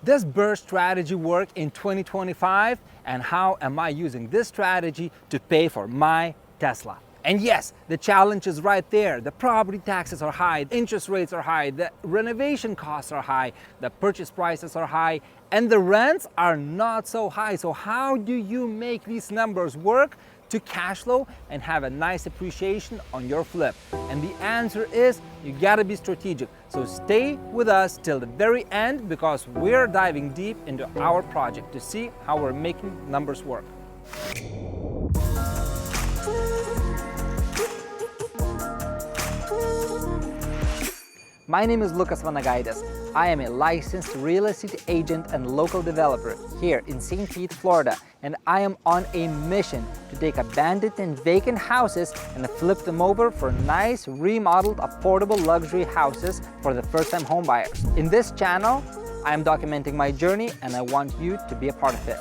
Does BRRRR strategy work in 2025? And how am I using this strategy to pay for my Tesla? And yes, the challenge is right there. The property taxes are high, interest rates are high, the renovation costs are high, the purchase prices are high, and the rents are not so high. So how do you make these numbers work to cash flow and have a nice appreciation on your flip? And the answer is you gotta be strategic. So stay with us till the very end because we're diving deep into our project to see how we're making numbers work. My name is Lukas Vanagaitis. I am a licensed real estate agent and local developer here in St. Pete, Florida, and I am on a mission to take abandoned and vacant houses and flip them over for nice, remodeled, affordable luxury houses for the first-time home buyers. In this channel, I am documenting my journey and I want you to be a part of it.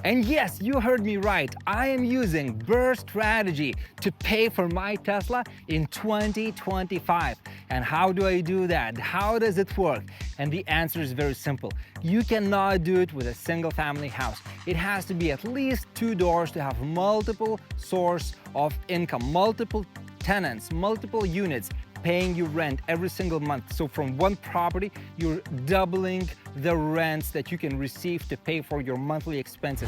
And yes, you heard me right. I am using BRRRR strategy to pay for my Tesla in 2025. And how do I do that? How does it work? And the answer is very simple. You cannot do it with a single family house. It has to be at least 2 doors to have multiple source of income, multiple tenants, multiple units paying you rent every single month. So from one property, you're doubling the rents that you can receive to pay for your monthly expenses.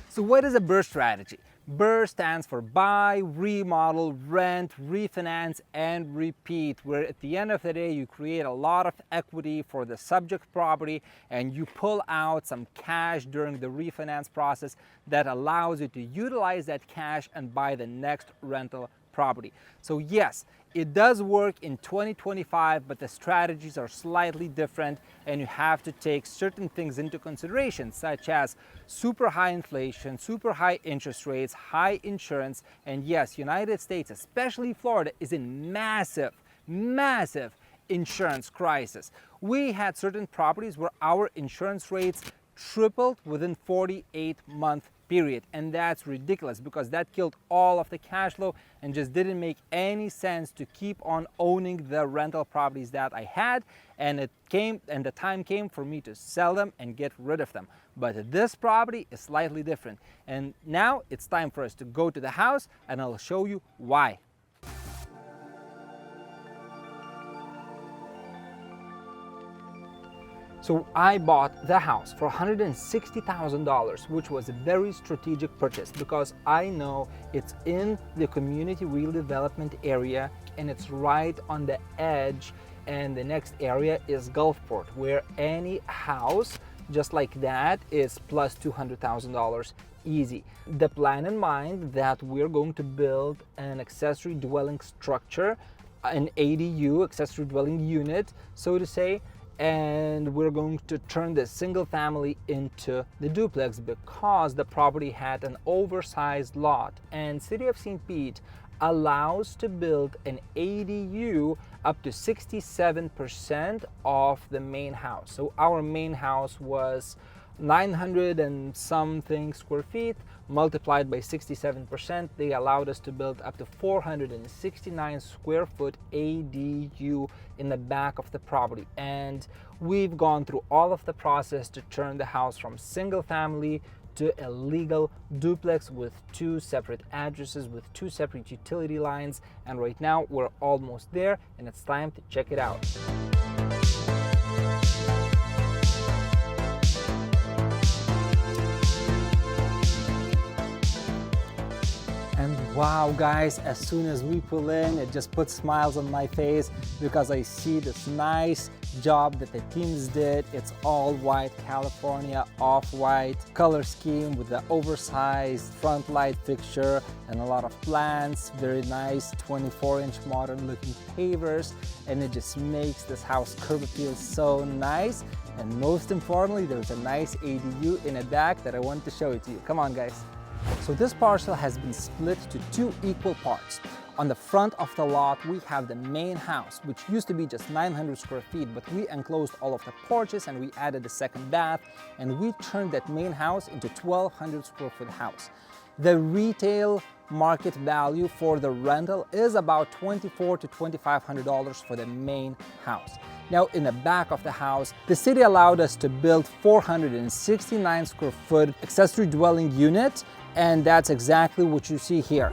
So what is a BRRRR strategy? BRRRR stands for buy, remodel, rent, refinance, and repeat, where at the end of the day, you create a lot of equity for the subject property and you pull out some cash during the refinance process that allows you to utilize that cash and buy the next rental property. So yes, it does work in 2025, but the strategies are slightly different and you have to take certain things into consideration, such as super high inflation, super high interest rates, high insurance, and yes, United States, especially Florida, is in massive insurance crisis. We had certain properties where our insurance rates tripled within 48-month period, and that's ridiculous because that killed all of the cash flow and just didn't make any sense to keep on owning the rental properties that I had, and the time came for me to sell them and get rid of them. But this property is slightly different, and now it's time for us to go to the house and I'll show you why. So I bought the house for $160,000, which was a very strategic purchase because I know it's in the community real development area and it's right on the edge, and the next area is Gulfport, where any house just like that is plus $200,000 easy. The plan in mind that we're going to build an accessory dwelling structure, an ADU, accessory dwelling unit, so to say, and we're going to turn the single family into the duplex because the property had an oversized lot, and City of St. Pete allows to build an ADU up to 67% of the main house. So our main house was 900 and something square feet multiplied by 67%, they allowed us to build up to 469 square foot ADU in the back of the property. And we've gone through all of the process to turn the house from single family to a legal duplex with 2 separate addresses, with 2 separate utility lines. And right now we're almost there and it's time to check it out. And wow guys, as soon as we pull in, it just puts smiles on my face because I see this nice job that the teams did. It's all white California off-white color scheme with the oversized front light fixture and a lot of plants, very nice 24-inch modern looking pavers, and it just makes this house curb appeal so nice. And most importantly, there's a nice ADU in the back that I want to show it to you. Come on guys. So this parcel has been split to 2 equal parts. On the front of the lot, we have the main house, which used to be just 900 square feet, but we enclosed all of the porches and we added a second bath, and we turned that main house into 1,200 square foot house. The retail market value for the rental is about $2,400 to $2,500 for the main house. Now, in the back of the house, the city allowed us to build 469 square foot accessory dwelling unit, and that's exactly what you see here.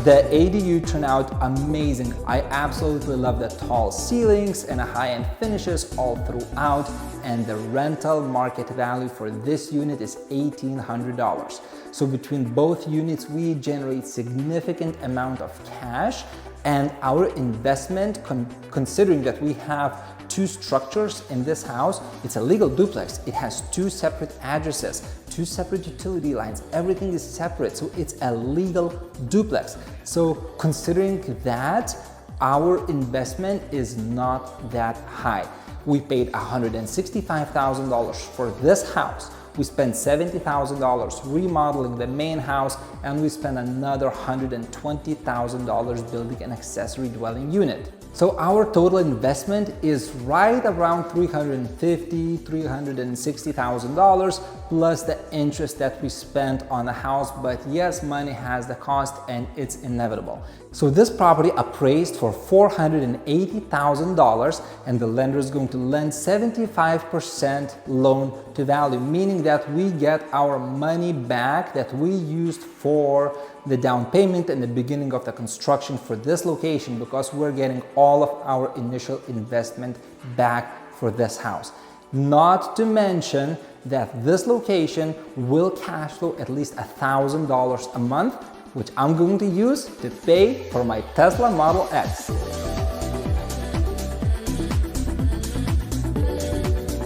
The ADU turned out amazing. I absolutely love the tall ceilings and high-end finishes all throughout, and the rental market value for this unit is $1,800. So between both units, we generate significant amount of cash, and our investment, considering that we have two structures in this house, it's a legal duplex. It has two separate addresses, two separate utility lines, everything is separate, so it's a legal duplex. So considering that, our investment is not that high. We paid $165,000 for this house. We spent $70,000 remodeling the main house, and we spent another $120,000 building an accessory dwelling unit. So our total investment is right around $350,000, $360,000 plus the interest that we spent on the house. But yes, money has the cost and it's inevitable. So this property appraised for $480,000, and the lender is going to lend 75% loan to value, meaning that we get our money back that we used for the down payment and the beginning of the construction for this location, because we're getting all of our initial investment back for this house. Not to mention that this location will cash flow at least $1,000 a month, which I'm going to use to pay for my Tesla Model X.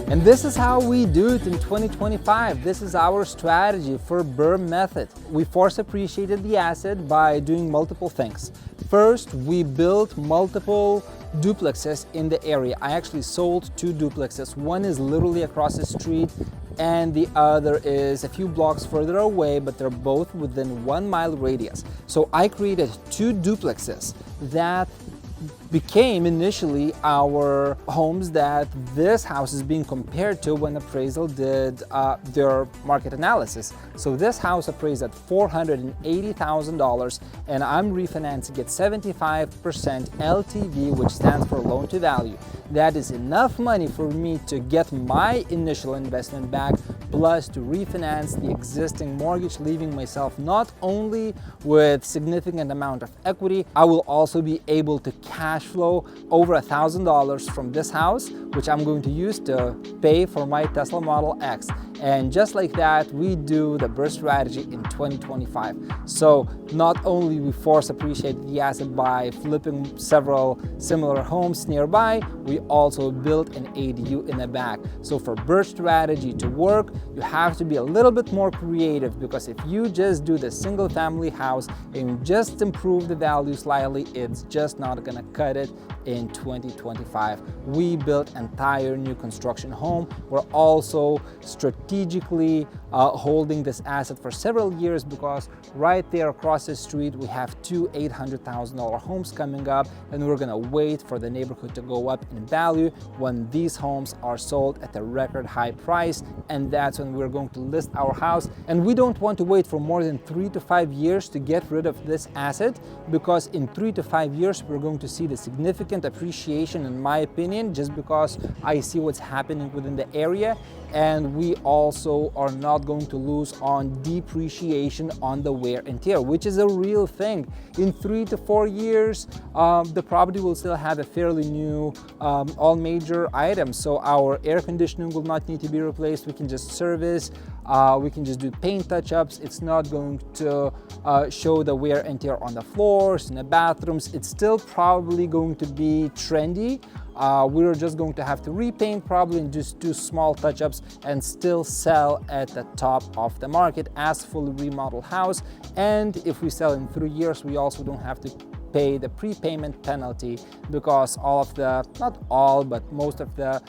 And this is how we do it in 2025. This is our strategy for BRRRR method. We force appreciated the asset by doing multiple things. First, we built multiple duplexes in the area. I actually sold two duplexes. One is literally across the street, and the other is a few blocks further away, but they're both within 1 mile radius. So I created two duplexes that became initially our homes that this house is being compared to when appraisal did their market analysis. So this house appraised at $480,000, and I'm refinancing at 75% LTV, which stands for loan to value. That is enough money for me to get my initial investment back, plus to refinance the existing mortgage, leaving myself not only with significant amount of equity, I will also be able to cash flow over $1,000 from this house, which I'm going to use to pay for my Tesla Model X. And just like that, we do the BRRRR strategy in 2025. So not only we force appreciate the asset by flipping several similar homes nearby, we also built an ADU in the back. So for BRRRR strategy to work, you have to be a little bit more creative, because if you just do the single family house and just improve the value slightly, it's just not gonna cut it in 2025. We built an entire new construction home. We're also strategically holding this asset for several years, because right there across the street we have two $800,000 homes coming up, and we're gonna wait for the neighborhood to go up in value when these homes are sold at a record high price, and that's when we're going to list our house. And we don't want to wait for more than 3 to 5 years to get rid of this asset, because in 3 to 5 years we're going to see the significant appreciation, in my opinion, just because I see what's happening within the area. And we also are not going to lose on depreciation on the wear and tear, which is a real thing. In 3 to 4 years, the property will still have a fairly new all major items. So our air conditioning will not need to be replaced. We can just service, we can just do paint touch-ups. It's not going to show the wear and tear on the floors, in the bathrooms. It's still probably going to be trendy. We're just going to have to repaint probably and just do small touch-ups and still sell at the top of the market as fully remodeled house. And if we sell in 3 years, we also don't have to pay the prepayment penalty, because all of the, not all, but most of the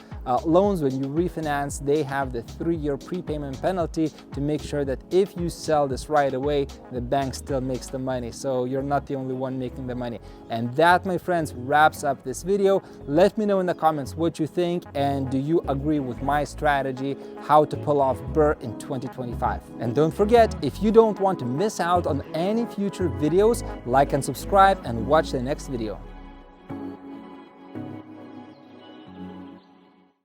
loans, when you refinance, they have the 3-year prepayment penalty to make sure that if you sell this right away, the bank still makes the money. So you're not the only one making the money. And that, my friends, wraps up this video. Let me know in the comments what you think, and do you agree with my strategy, how to pull off BRRRR in 2025. And don't forget, if you don't want to miss out on any future videos, like and subscribe and watch the next video.